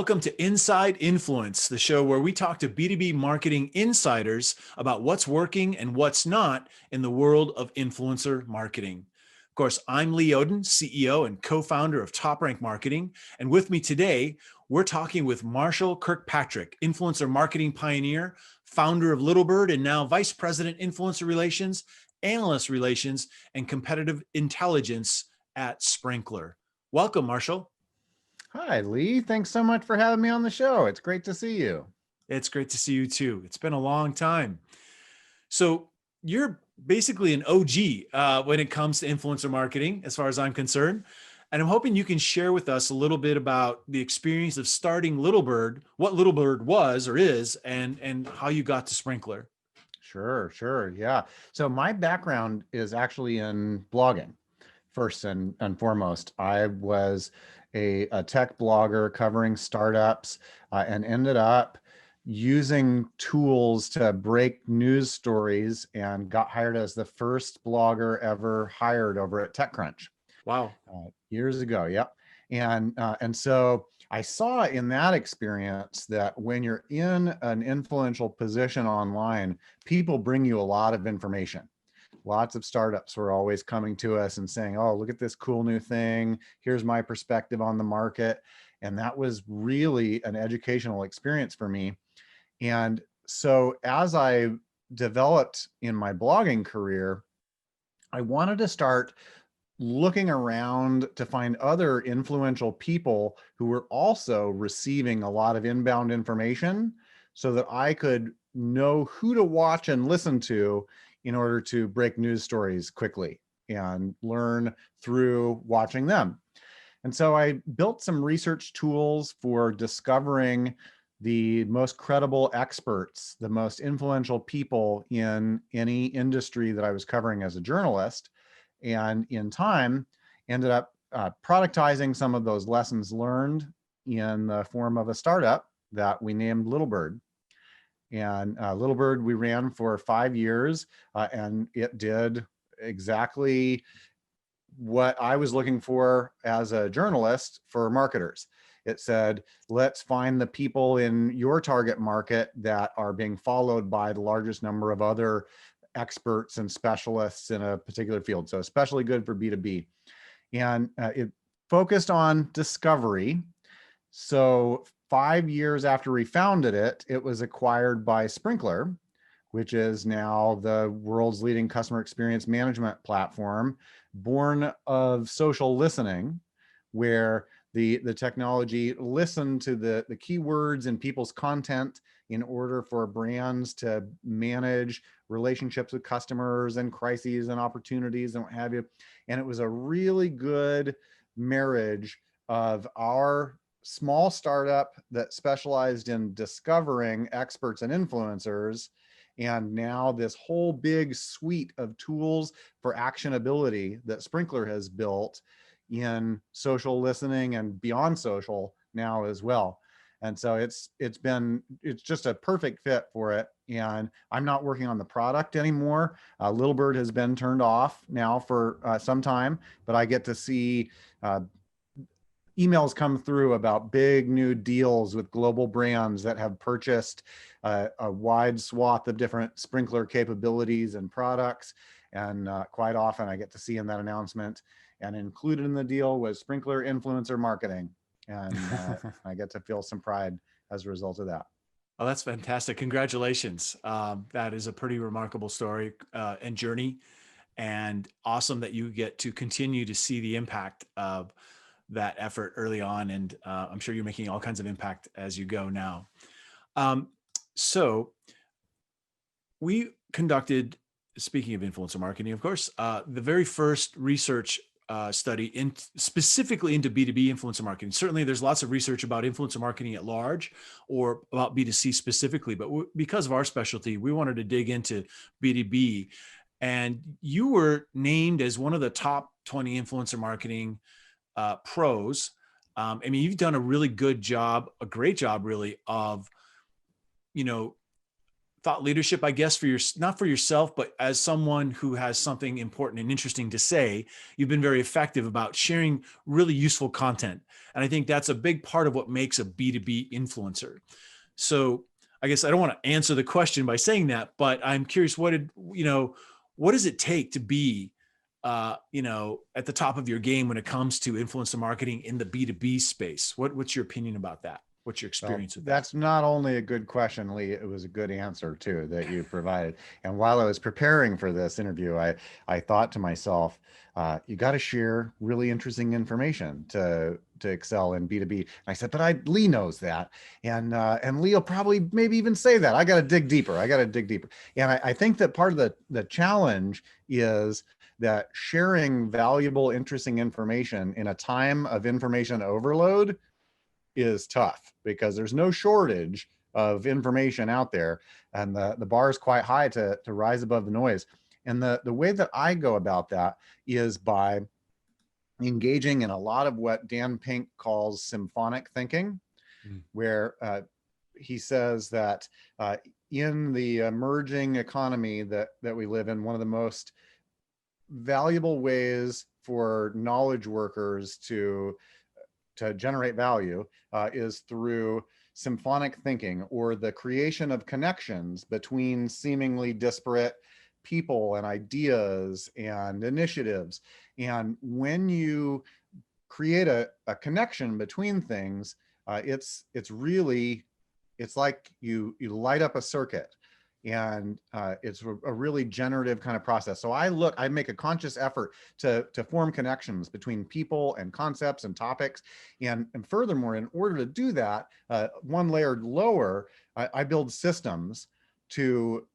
Welcome to Inside Influence, the show where we talk to B2B marketing insiders about what's working and what's not in the world of influencer marketing. Of course, I'm Lee Odden, CEO and co-founder of TopRank Marketing. And with me today, we're talking with Marshall Kirkpatrick, influencer marketing pioneer, founder of Littlebird, and now Vice President, Influencer Relations, Analyst Relations, and Competitive Intelligence at Sprinklr. Welcome, Marshall. Hi, Lee. Thanks so much for having me on the show. It's great to see you. It's great to see you too. It's been a long time. So you're basically an OG when it comes to influencer marketing, as far as I'm concerned. And I'm hoping you can share with us a little bit about the experience of starting Littlebird, what Littlebird was or is, and how you got to Sprinklr. Sure. Yeah. So my background is actually in blogging, first and foremost. I was a tech blogger covering startups and ended up using tools to break news stories and got hired as the first blogger ever hired over at TechCrunch. Wow. Years ago. Yep. And so I saw in that experience that when you're in an influential position online, people bring you a lot of information. Lots of startups were always coming to us and saying, oh, look at this cool new thing. Here's my perspective on the market. And that was really an educational experience for me. And so as I developed in my blogging career, I wanted to start looking around to find other influential people who were also receiving a lot of inbound information so that I could know who to watch and listen to in order to break news stories quickly and learn through watching them. And so I built some research tools for discovering the most credible experts, the most influential people in any industry that I was covering as a journalist. And in time, ended up productizing some of those lessons learned in the form of a startup that we named Littlebird. And Littlebird we ran for 5 years, and it did exactly what I was looking for as a journalist for marketers. It said, let's find the people in your target market that are being followed by the largest number of other experts and specialists in a particular field. So especially good for B2B. And it focused on discovery. So 5 years after we founded it, it was acquired by Sprinklr, which is now the world's leading customer experience management platform, born of social listening, where the technology listened to the keywords in people's content in order for brands to manage relationships with customers and crises and opportunities and what have you. And it was a really good marriage of our small startup that specialized in discovering experts and influencers, and now this whole big suite of tools for actionability that Sprinklr has built in social listening and beyond social now as well. And so it's just a perfect fit for it. And I'm not working on the product anymore. Littlebird has been turned off now for some time, but I get to see emails come through about big new deals with global brands that have purchased a wide swath of different Sprinklr capabilities and products. And quite often I get to see in that announcement, and included in the deal was Sprinklr influencer marketing. And I get to feel some pride as a result of that. Oh, that's fantastic. Congratulations. That is a pretty remarkable story and journey, and awesome that you get to continue to see the impact of that effort early on. And I'm sure you're making all kinds of impact as you go now. So we conducted, speaking of influencer marketing, of course, the very first research study specifically into B2B influencer marketing. Certainly there's lots of research about influencer marketing at large or about B2C specifically, but because of our specialty, we wanted to dig into B2B. And you were named as one of the top 20 influencer marketing pros. I mean, you've done a really good job, a great job really, of, thought leadership, I guess, not for yourself, but as someone who has something important and interesting to say, you've been very effective about sharing really useful content. And I think that's a big part of what makes a B2B influencer. So I guess I don't want to answer the question by saying that, but I'm curious, what does it take to be, at the top of your game when it comes to influencer marketing in the B2B space? What's your opinion about that? What's your Well, experience with that? that's not only a good question, Lee, it was a good answer too that you provided. And while I was preparing for this interview, I thought to myself, you got to share really interesting information to excel in B2B. And I said, but Lee knows that. And Lee will probably maybe even say that. I got to dig deeper. And I think that part of the challenge is that sharing valuable, interesting information in a time of information overload is tough, because there's no shortage of information out there, and the bar is quite high to rise above the noise. And the way that I go about that is by engaging in a lot of what Dan Pink calls symphonic thinking, where he says that in the emerging economy that we live in, one of the most valuable ways for knowledge workers to generate value is through symphonic thinking, or the creation of connections between seemingly disparate people and ideas and initiatives. And when you create a connection between things, it's like you light up a circuit, and it's a really generative kind of process. So I make a conscious effort to form connections between people and concepts and topics. And furthermore, in order to do that, one layer lower, I build systems to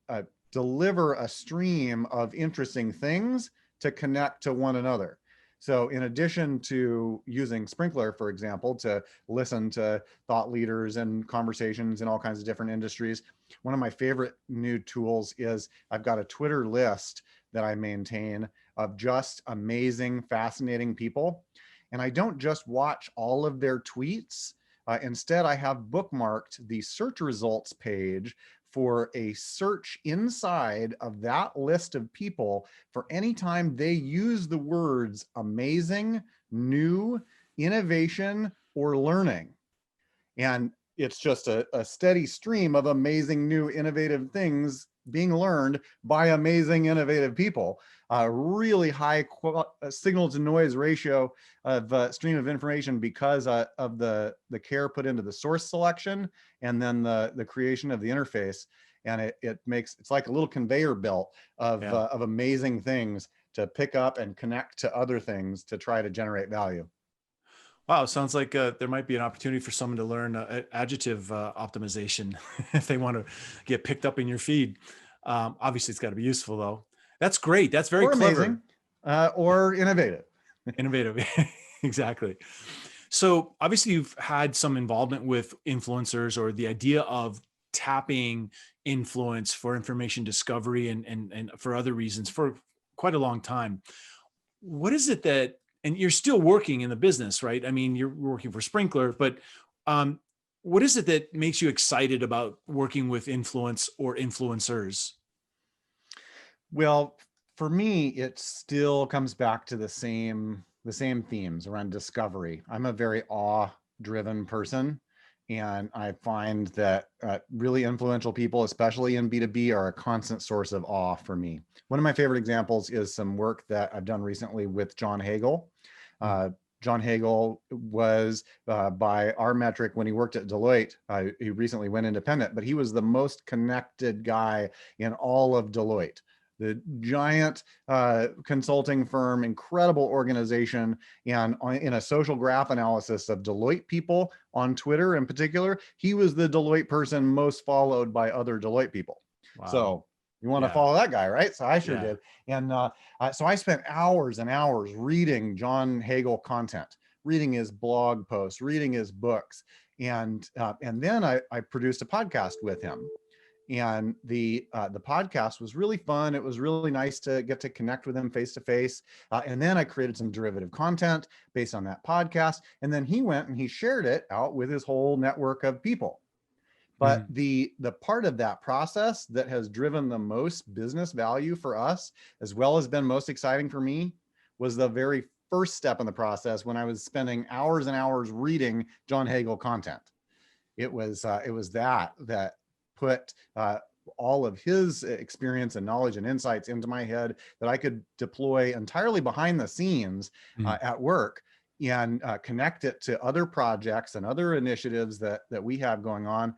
deliver a stream of interesting things to connect to one another. So in addition to using Sprinklr, for example, to listen to thought leaders and conversations in all kinds of different industries, one of my favorite new tools is I've got a Twitter list that I maintain of just amazing, fascinating people. And I don't just watch all of their tweets. Instead, I have bookmarked the search results page for a search inside of that list of people for any time they use the words amazing, new, innovation, or learning. And it's just a steady stream of amazing, new, innovative things being learned by amazing, innovative people. Really high signal to noise ratio of stream of information because of the care put into the source selection and then the creation of the interface. And it's like a little conveyor belt of amazing things to pick up and connect to other things to try to generate value. Wow, sounds like there might be an opportunity for someone to learn adjective optimization if they want to get picked up in your feed. Obviously, it's got to be useful, though. That's great. That's very clever. Amazing, or innovative. Innovative. Exactly. So obviously, you've had some involvement with influencers, or the idea of tapping influence for information discovery and for other reasons for quite a long time. What is it that, and you're still working in the business, right? I mean, you're working for Sprinklr, but what is it that makes you excited about working with influence or influencers? Well, for me, it still comes back to the same themes around discovery. I'm a very awe-driven person, and I find that really influential people, especially in B2B, are a constant source of awe for me. One of my favorite examples is some work that I've done recently with John Hagel. John Hagel was, by our metric, when he worked at Deloitte, he recently went independent, but he was the most connected guy in all of Deloitte. The giant consulting firm, incredible organization, and in a social graph analysis of Deloitte people on Twitter in particular, he was the Deloitte person most followed by other Deloitte people. Wow. So you want to follow that guy, right? So I sure did. And so I spent hours and hours reading John Hagel content, reading his blog posts, reading his books. And then I produced a podcast with him. And the podcast was really fun. It was really nice to get to connect with him face to face. And then I created some derivative content based on that podcast. And then he went and he shared it out with his whole network of people. But the part of that process that has driven the most business value for us, as well as been most exciting for me, was the very first step in the process when I was spending hours and hours reading John Hagel content. It was that put all of his experience and knowledge and insights into my head that I could deploy entirely behind the scenes at work, and connect it to other projects and other initiatives that we have going on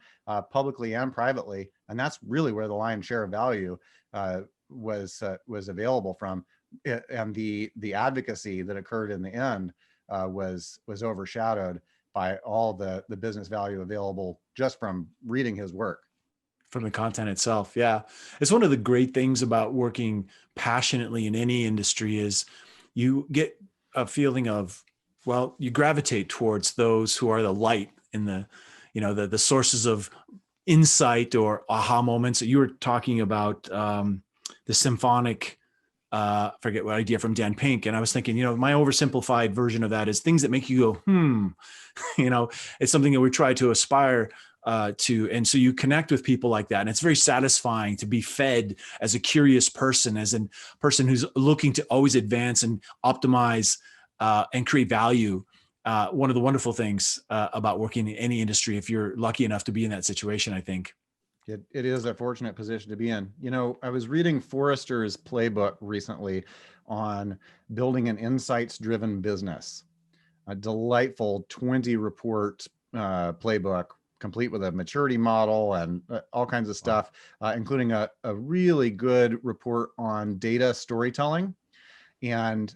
publicly and privately. And that's really where the lion's share of value was available from. And the advocacy that occurred in the end was overshadowed by all the business value available just from reading his work. From the content itself. Yeah. It's one of the great things about working passionately in any industry is you get a feeling of, well, you gravitate towards those who are the light in the, the sources of insight or aha moments. You were talking about the Symphonic, forget what idea from Dan Pink. And I was thinking, my oversimplified version of that is things that make you go, it's something that we try to aspire to. And so you connect with people like that. And it's very satisfying to be fed as a curious person, as a person who's looking to always advance and optimize and create value. One of the wonderful things about working in any industry, if you're lucky enough to be in that situation, I think. It is a fortunate position to be in. I was reading Forrester's playbook recently on building an insights-driven business, a delightful 20 report playbook, complete with a maturity model and all kinds of stuff, including a really good report on data storytelling. And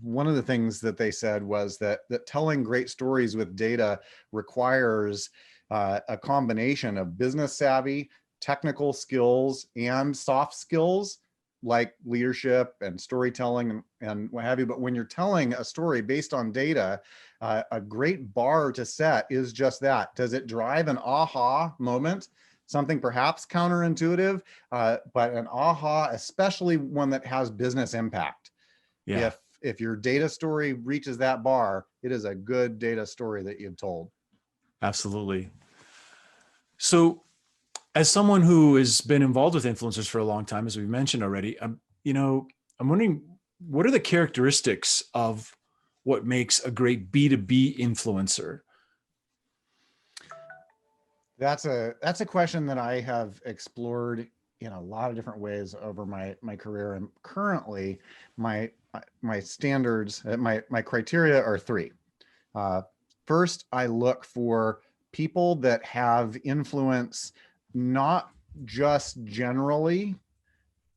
one of the things that they said was that telling great stories with data requires a combination of business savvy, technical skills, and soft skills like leadership and storytelling and what have you. But when you're telling a story based on data, a great bar to set is just that. Does it drive an aha moment? Something perhaps counterintuitive, but an aha, especially one that has business impact. Yeah. If your data story reaches that bar, it is a good data story that you've told. Absolutely. So as someone who has been involved with influencers for a long time, as we mentioned already, I'm wondering, what are the characteristics of what makes a great B2B influencer? That's a question that I have explored in a lot of different ways over my career. And currently my standards, my criteria are three. First, I look for people that have influence, not just generally,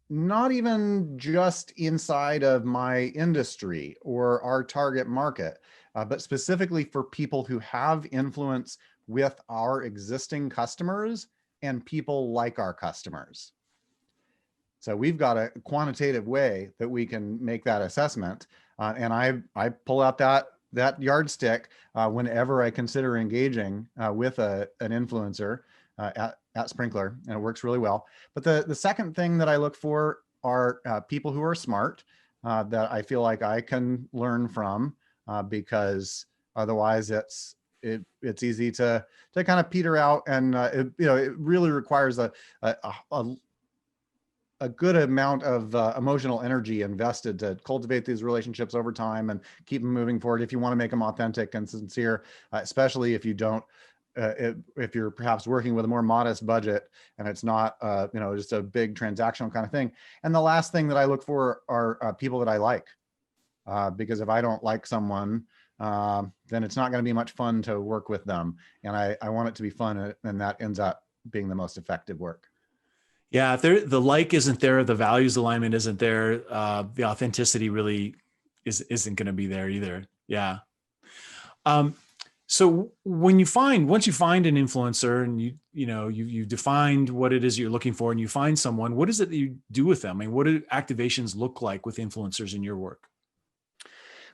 not even just inside of my industry or our target market, but specifically for people who have influence with our existing customers and people like our customers. So we've got a quantitative way that we can make that assessment. And I pull out that yardstick whenever I consider engaging with an influencer at Sprinklr, and it works really well. But the second thing that I look for are people who are smart, that I feel like I can learn from, because otherwise it's easy to kind of peter out, and it really requires a good amount of emotional energy invested to cultivate these relationships over time and keep them moving forward if you want to make them authentic and sincere, especially if you don't, if you're perhaps working with a more modest budget and it's not, just a big transactional kind of thing. And the last thing that I look for are people that I like, because if I don't like someone, then it's not going to be much fun to work with them. And I want it to be fun, and that ends up being the most effective work. Yeah, if the like isn't there, the values alignment isn't there, the authenticity really isn't going to be there either. Yeah. So once you find an influencer and you defined what it is you're looking for, and you find someone, what is it that you do with them? I mean, what do activations look like with influencers in your work?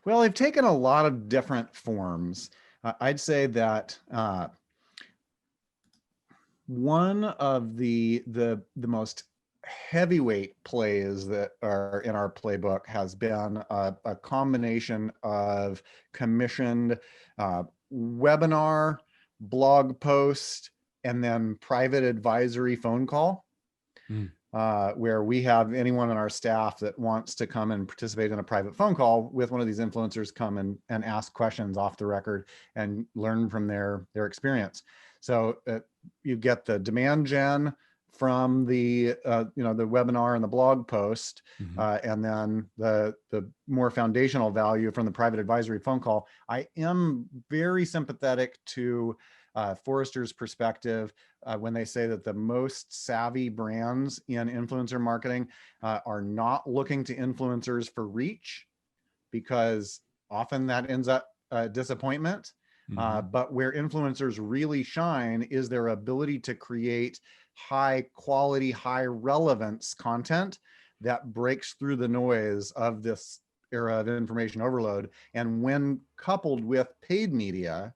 Well, they've taken a lot of different forms. I'd say that one of the most heavyweight plays that are in our playbook has been a combination of commissioned webinar, blog post, and then private advisory phone call, Mm. where we have anyone on our staff that wants to come and participate in a private phone call with one of these influencers, come and ask questions off the record and learn from their experience. So you get the demand gen from the the webinar and the blog post, and then the more foundational value from the private advisory phone call. I am very sympathetic to Forrester's perspective when they say that the most savvy brands in influencer marketing are not looking to influencers for reach, because often that ends up disappointment. But where influencers really shine is their ability to create high quality, high relevance content that breaks through the noise of this era of information overload. And when coupled with paid media,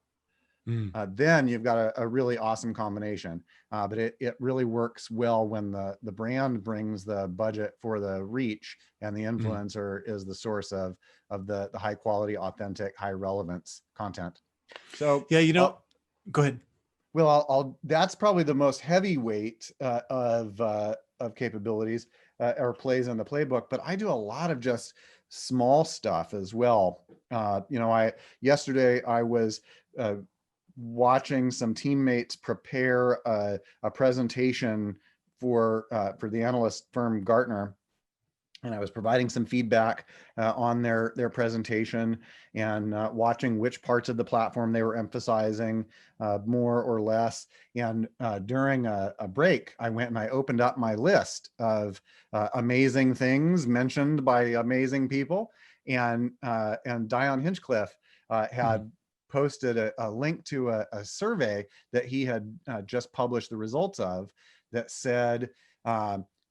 then you've got a really awesome combination. But it really works well when the brand brings the budget for the reach, and the influencer is the source of the high quality, authentic, high relevance content. So yeah, go ahead. Well, that's probably the most heavyweight of capabilities or plays in the playbook. But I do a lot of just small stuff as well. Yesterday I was watching some teammates prepare a presentation for the analyst firm Gartner, and I was providing some feedback on their presentation, and watching which parts of the platform they were emphasizing more or less. And during a break, I went and I opened up my list of amazing things mentioned by amazing people, and Dion Hinchcliffe had posted a link to a survey that he had just published the results of, that said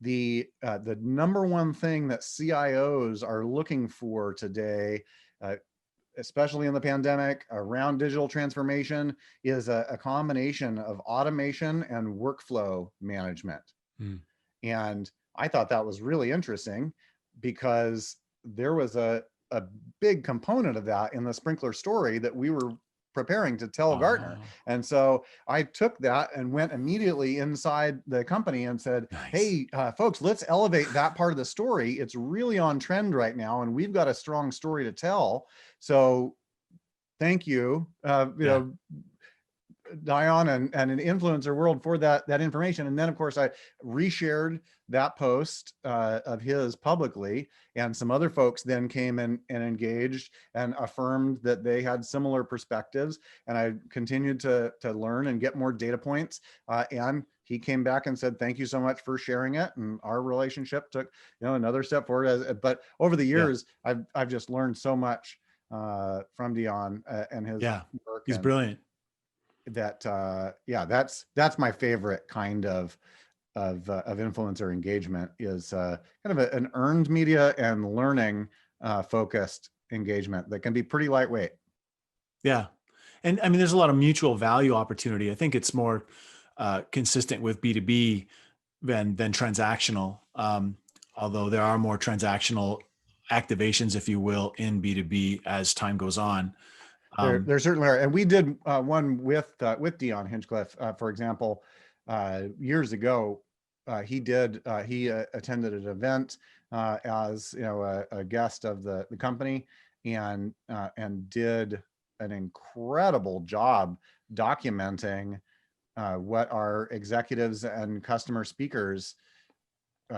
the number one thing that CIOs are looking for today, especially in the pandemic around digital transformation, is a combination of automation and workflow management. And I thought that was really interesting, because there was a big component of that in the Sprinklr story that we were preparing to tell Gartner. And so I took that and went immediately inside the company and said, hey, folks, let's elevate that part of the story. It's really on trend right now, and we've got a strong story to tell. So thank you, Dion and an influencer world, for that information. And then of course I reshared that post of his publicly, and some other folks then came in and engaged and affirmed that they had similar perspectives. And I continued to learn and get more data points. And he came back and said, thank you so much for sharing it. And our relationship took another step forward. But over the years, I've just learned so much from Dion and his work. He's brilliant. That that's my favorite kind of influencer engagement, is kind of an earned media and learning focused engagement that can be pretty lightweight. Yeah. And I mean, there's a lot of mutual value opportunity. I think it's more consistent with B2B than transactional. Although there are more transactional activations, if you will, in B2B as time goes on. There certainly are, and we did one with Dion Hinchcliffe, for example, years ago. He attended an event as a guest of the company, and did an incredible job documenting what our executives and customer speakers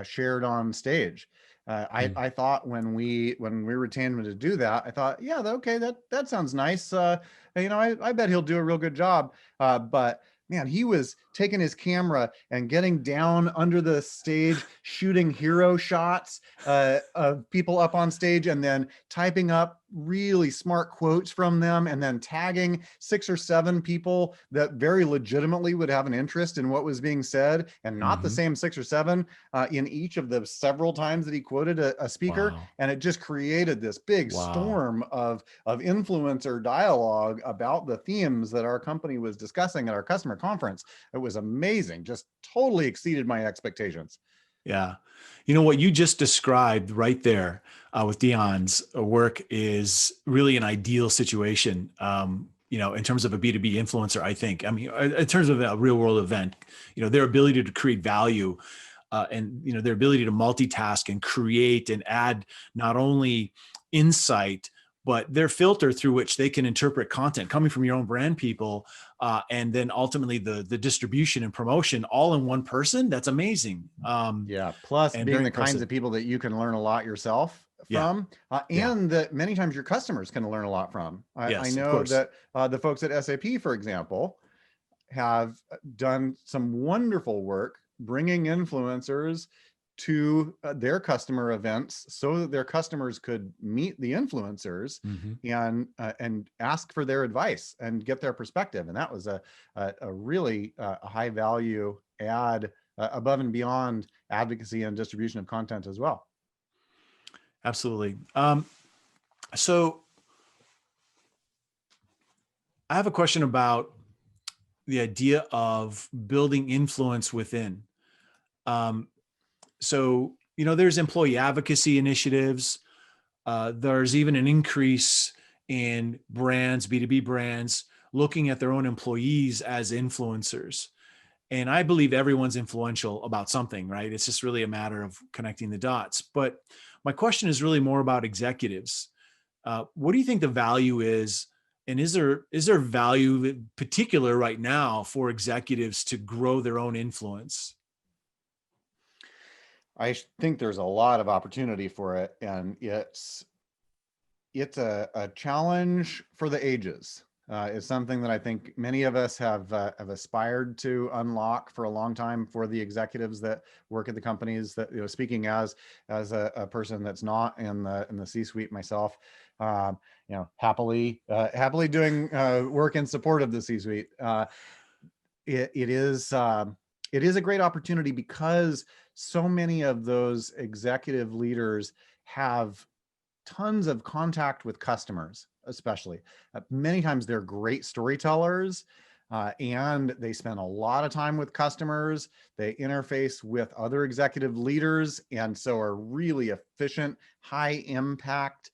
shared on stage. I thought when we retained him to do that, I thought, yeah, okay, that sounds nice. I bet he'll do a real good job. But man, he was taking his camera and getting down under the stage, shooting hero shots of people up on stage, and then typing up really smart quotes from them, and then tagging 6 or 7 people that very legitimately would have an interest in what was being said, and not the same 6 or 7 in each of the several times that he quoted a speaker. Wow. And it just created this big storm of influencer dialogue about the themes that our company was discussing at our customer conference. It was amazing, just totally exceeded my expectations. Yeah. What you just described right there with Dion's work is really an ideal situation in terms of a B2B influencer, I think. I mean, in terms of a real world event, their ability to create value and, their ability to multitask and create and add not only insight, but their filter through which they can interpret content coming from your own brand people, and then ultimately the distribution and promotion all in one person. That's amazing. Yeah. Plus And being very the kinds impressive. of people that you can learn a lot yourself Yeah. from, Yeah. and that many times your customers can learn a lot from. I Yes, of know course. that the folks at SAP, for example, have done some wonderful work bringing influencers to their customer events so that their customers could meet the influencers Mm-hmm. and ask for their advice and get their perspective. And that was a really high value add above and beyond advocacy and distribution of content as well. Absolutely. So I have a question about the idea of building influence within. Um, so, there's employee advocacy initiatives. There's even an increase in brands, B2B brands, looking at their own employees as influencers. And I believe everyone's influential about something, right? It's just really a matter of connecting the dots. But my question is really more about executives. What do you think the value is? And is there value in particular right now for executives to grow their own influence? I think there's a lot of opportunity for it, and it's a challenge for the ages. It's something that I think many of us have aspired to unlock for a long time for the executives that work at the companies that, speaking as a person that's not in the C-suite myself, happily doing work in support of the C-suite. It is a great opportunity because so many of those executive leaders have tons of contact with customers, especially. Many times they're great storytellers, and they spend a lot of time with customers. They interface with other executive leaders, and so are really efficient, high impact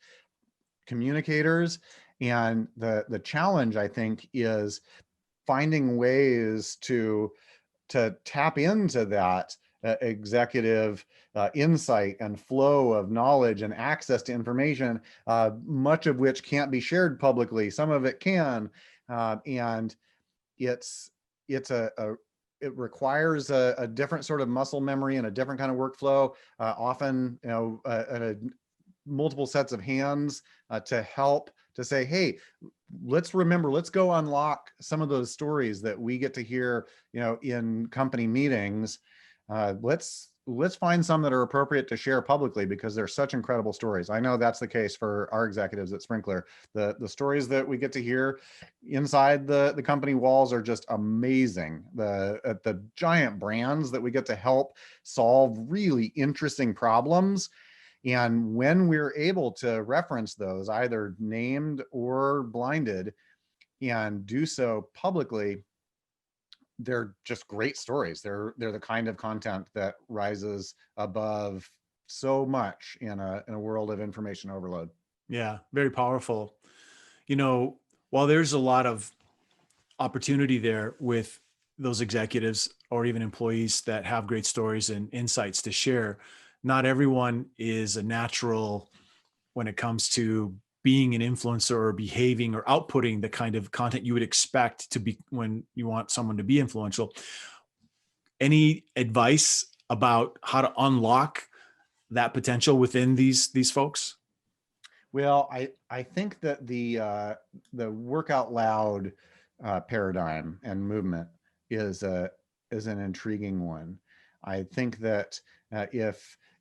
communicators. And the challenge, I think, is finding ways to tap into that executive insight and flow of knowledge and access to information, much of which can't be shared publicly. Some of it can, and it's it requires a different sort of muscle memory and a different kind of workflow. Often, multiple sets of hands to help to say, hey, let's go unlock some of those stories that we get to hear, in company meetings. Let's find some that are appropriate to share publicly because they're such incredible stories. I know that's the case for our executives at Sprinklr. The stories that we get to hear inside the company walls are just amazing. The giant brands that we get to help solve really interesting problems. And when we're able to reference those, either named or blinded, and do so publicly, they're just great stories. They're the kind of content that rises above so much in a world of information overload. Yeah, very powerful. While there's a lot of opportunity there with those executives or even employees that have great stories and insights to share, not everyone is a natural when it comes to being an influencer or behaving or outputting the kind of content you would expect to be when you want someone to be influential. Any advice about how to unlock that potential within these folks? Well, I think that the work out loud paradigm and movement is an intriguing one. I think that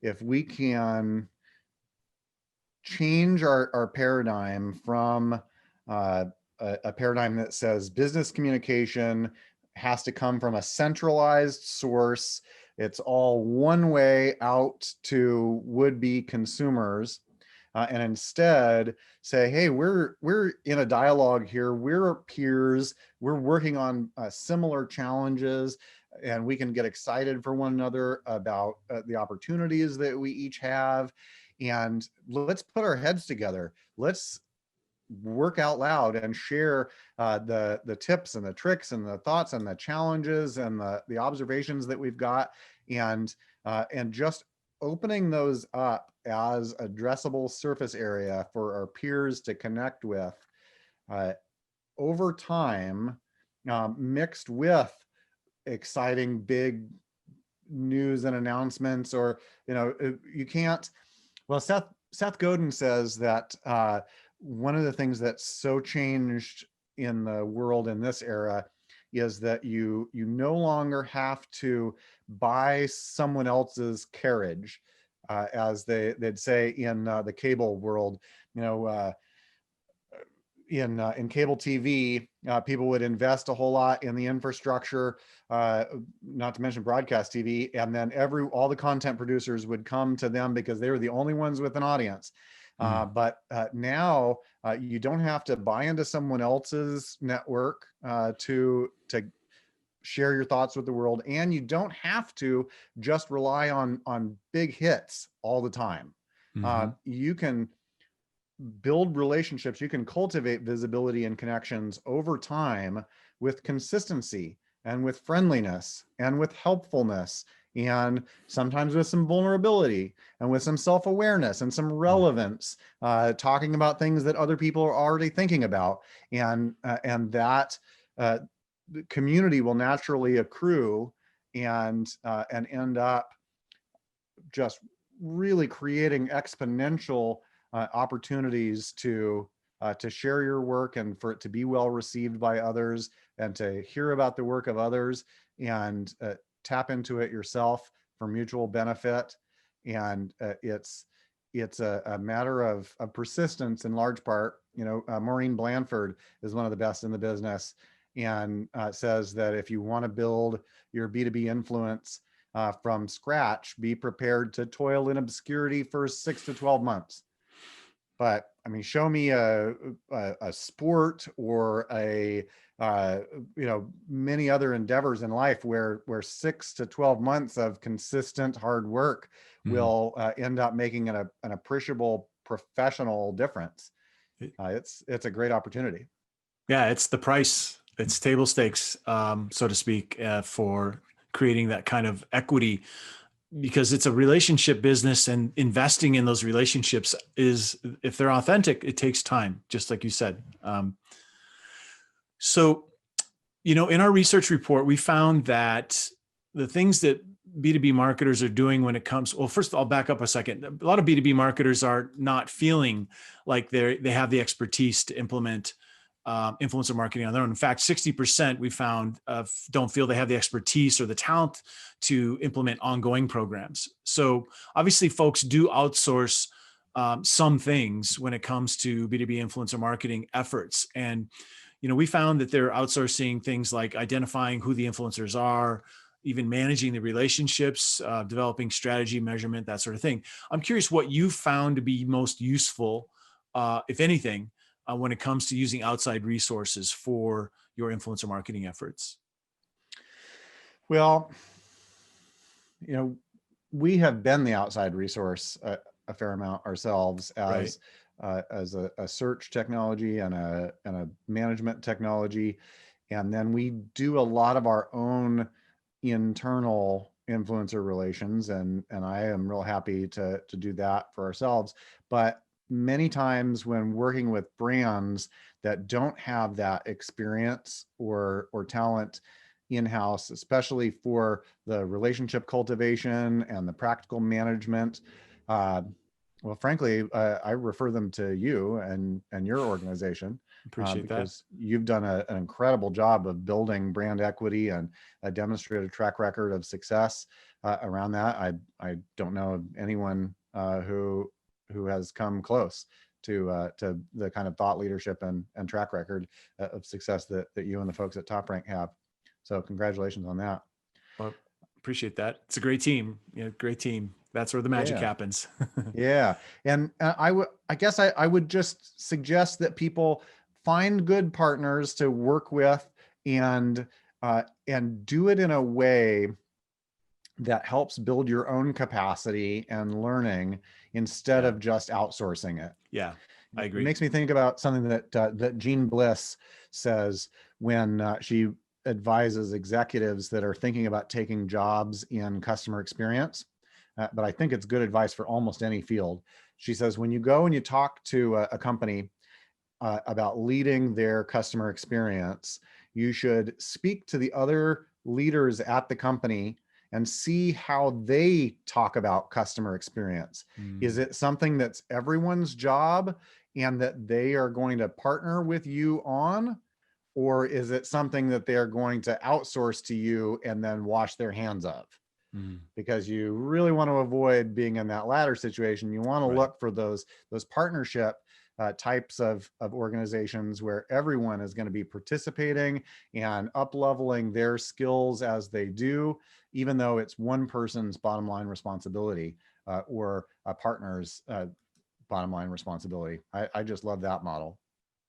if we can change our paradigm from a paradigm that says business communication has to come from a centralized source, it's all one way out to would-be consumers, and instead say, hey, we're in a dialogue here, we're peers, we're working on similar challenges, and we can get excited for one another about the opportunities that we each have, and let's put our heads together. Let's work out loud and share the tips and the tricks and the thoughts and the challenges and the observations that we've got, and just opening those up as addressable surface area for our peers to connect with over time, mixed with exciting big news and announcements. Or, you can't, well, Seth Godin says that one of the things that's so changed in the world in this era is that you no longer have to buy someone else's carriage, as they'd say in the cable world. In cable TV, people would invest a whole lot in the infrastructure, not to mention broadcast TV, and then all the content producers would come to them because they were the only ones with an audience. But now you don't have to buy into someone else's network to share your thoughts with the world, and you don't have to just rely on big hits all the time. You can build relationships, you can cultivate visibility and connections over time with consistency and with friendliness and with helpfulness, and sometimes with some vulnerability and with some self-awareness and some relevance, talking about things that other people are already thinking about. And that community will naturally accrue and end up just really creating exponential opportunities to share your work and for it to be well received by others and to hear about the work of others and tap into it yourself for mutual benefit. And it's a matter of persistence in large part. Maureen Blanford is one of the best in the business, and says that if you want to build your B2B influence from scratch, be prepared to toil in obscurity for 6 to 12 months. But I mean, show me a sport or many other endeavors in life where 6 to 12 months of consistent hard work will end up making an appreciable professional difference. It's a great opportunity. Yeah, it's the price. It's table stakes, so to speak, for creating that kind of equity, because it's a relationship business, and investing in those relationships is, if they're authentic, it takes time, just like you said. So, in our research report, we found that the things that B2B marketers are doing when it comes, well, first I'll back up a second. A lot of B2B marketers are not feeling like they have the expertise to implement influencer marketing on their own. In fact, 60% we found don't feel they have the expertise or the talent to implement ongoing programs. So obviously folks do outsource some things when it comes to B2B influencer marketing efforts. And, we found that they're outsourcing things like identifying who the influencers are, even managing the relationships, developing strategy, measurement, that sort of thing. I'm curious what you found to be most useful, if anything, when it comes to using outside resources for your influencer marketing efforts. Well, we have been the outside resource a fair amount ourselves as a search technology and a management technology. And then we do a lot of our own internal influencer relations. And I am real happy to do that for ourselves. But many times when working with brands that don't have that experience or talent in-house, especially for the relationship cultivation and the practical management, well, frankly, I refer them to you and your organization. Appreciate because you've done an incredible job of building brand equity and a demonstrated track record of success around that. I don't know of anyone who has come close to the kind of thought leadership and track record of success that you and the folks at TopRank have. So congratulations on that. Well, appreciate that. It's a great team. Great team. That's where the magic happens. Yeah. And I guess I would just suggest that people find good partners to work with and do it in a way that helps build your own capacity and learning instead of just outsourcing it. Yeah. I It agree. makes me think about something that Jean Bliss says when she advises executives that are thinking about taking jobs in customer experience. But I think it's good advice for almost any field. She says, when you go and you talk to a company about leading their customer experience, you should speak to the other leaders at the company and see how they talk about customer experience. Is it something that's everyone's job and that they are going to partner with you on? Or is it something that they're going to outsource to you and then wash their hands of? Mm. Because you really want to avoid being in that latter situation. You want to Right. look for those partnership types of organizations where everyone is going to be participating and up-leveling their skills as they do, even though it's one person's bottom line responsibility or a partner's bottom line responsibility. I just love that model.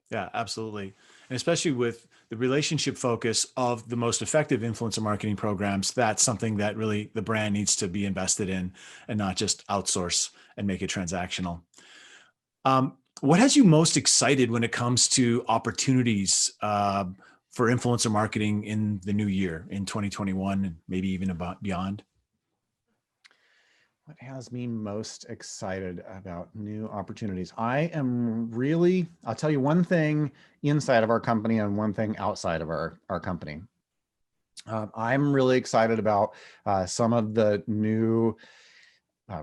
Yeah, absolutely. And especially with the relationship focus of the most effective influencer marketing programs, that's something that really the brand needs to be invested in and not just outsource and make it transactional. What has you most excited when it comes to opportunities for influencer marketing in the new year, in 2021, and maybe even about beyond? What has me most excited about new opportunities? I'll tell you one thing inside of our company and one thing outside of our company. I'm really excited about some of the new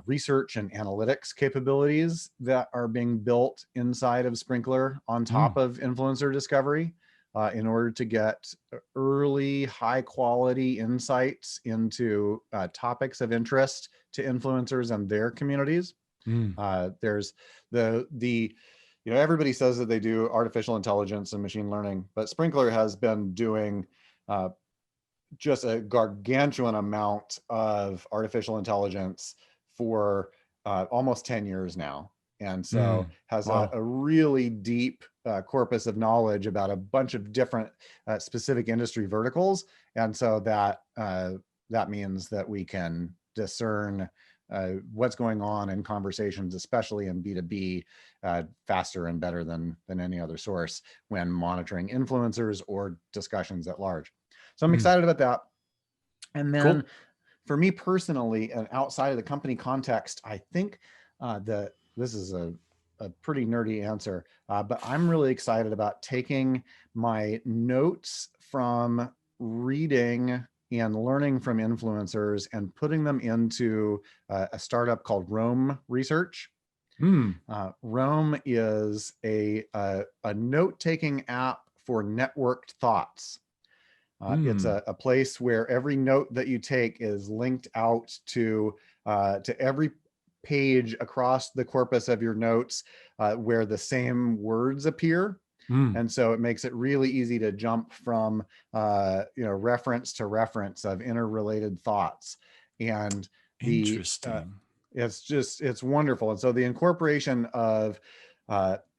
research and analytics capabilities that are being built inside of Sprinklr on top of influencer discovery in order to get early, high quality insights into topics of interest to influencers and their communities. There's everybody says that they do artificial intelligence and machine learning, but Sprinklr has been doing just a gargantuan amount of artificial intelligence for almost 10 years now. And so has Wow. a really deep corpus of knowledge about a bunch of different specific industry verticals. And so that means that we can discern what's going on in conversations, especially in B2B, faster and better than any other source when monitoring influencers or discussions at large. So I'm excited about that. And then Cool. for me personally, and outside of the company context, I think that this is a pretty nerdy answer, but I'm really excited about taking my notes from reading and learning from influencers and putting them into a startup called Rome Research. Rome is a note-taking app for networked thoughts. It's a place where every note that you take is linked out to every page across the corpus of your notes where the same words appear. And so it makes it really easy to jump from reference to reference of interrelated thoughts. And Interesting. it's wonderful. And so the incorporation of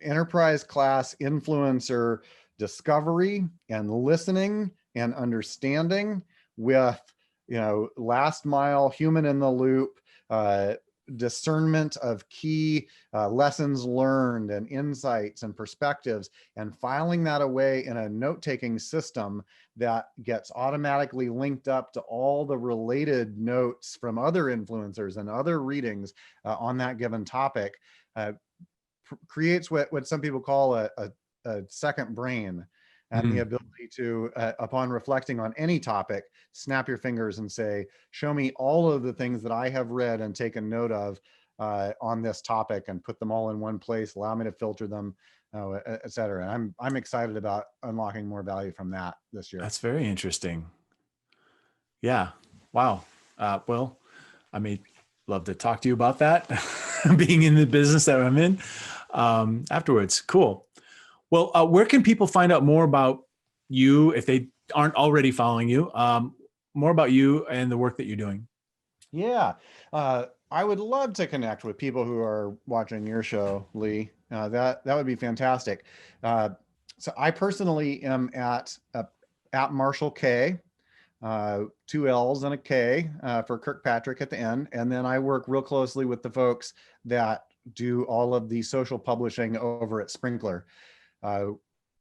enterprise class influencer discovery and listening and understanding with last mile human in the loop discernment of key lessons learned and insights and perspectives, and filing that away in a note-taking system that gets automatically linked up to all the related notes from other influencers and other readings on that given topic creates what some people call a second brain, and the ability to, upon reflecting on any topic, snap your fingers and say, show me all of the things that I have read and taken note of on this topic, and put them all in one place, allow me to filter them, et cetera. And I'm excited about unlocking more value from that this year. That's very interesting. Yeah. Wow. Well, I may love to talk to you about that, being in the business that I'm in afterwards. Cool. Well, where can people find out more about you if they aren't already following you? More about you and the work that you're doing. Yeah, I would love to connect with people who are watching your show, Lee. That would be fantastic. So I personally am at Marshall K, 2 L's and a K for Kirkpatrick at the end. And then I work real closely with the folks that do all of the social publishing over at Sprinklr,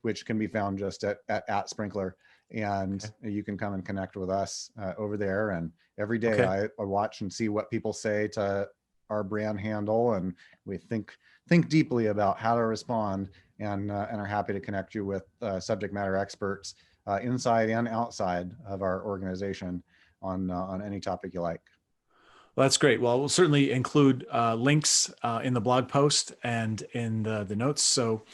which can be found just at Sprinklr. And you can come and connect with us over there. And every day I watch and see what people say to our brand handle, and we think deeply about how to respond, and are happy to connect you with subject matter experts inside and outside of our organization on any topic you like. Well, that's great. Well, we'll certainly include links in the blog post and in the notes. So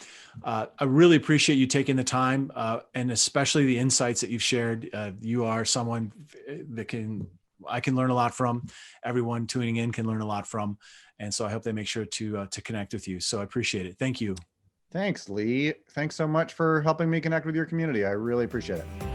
I really appreciate you taking the time and especially the insights that you've shared. You are someone that I can learn a lot from. Everyone tuning in can learn a lot from. And so I hope they make sure to connect with you. So I appreciate it. Thank you. Thanks, Lee. Thanks so much for helping me connect with your community. I really appreciate it.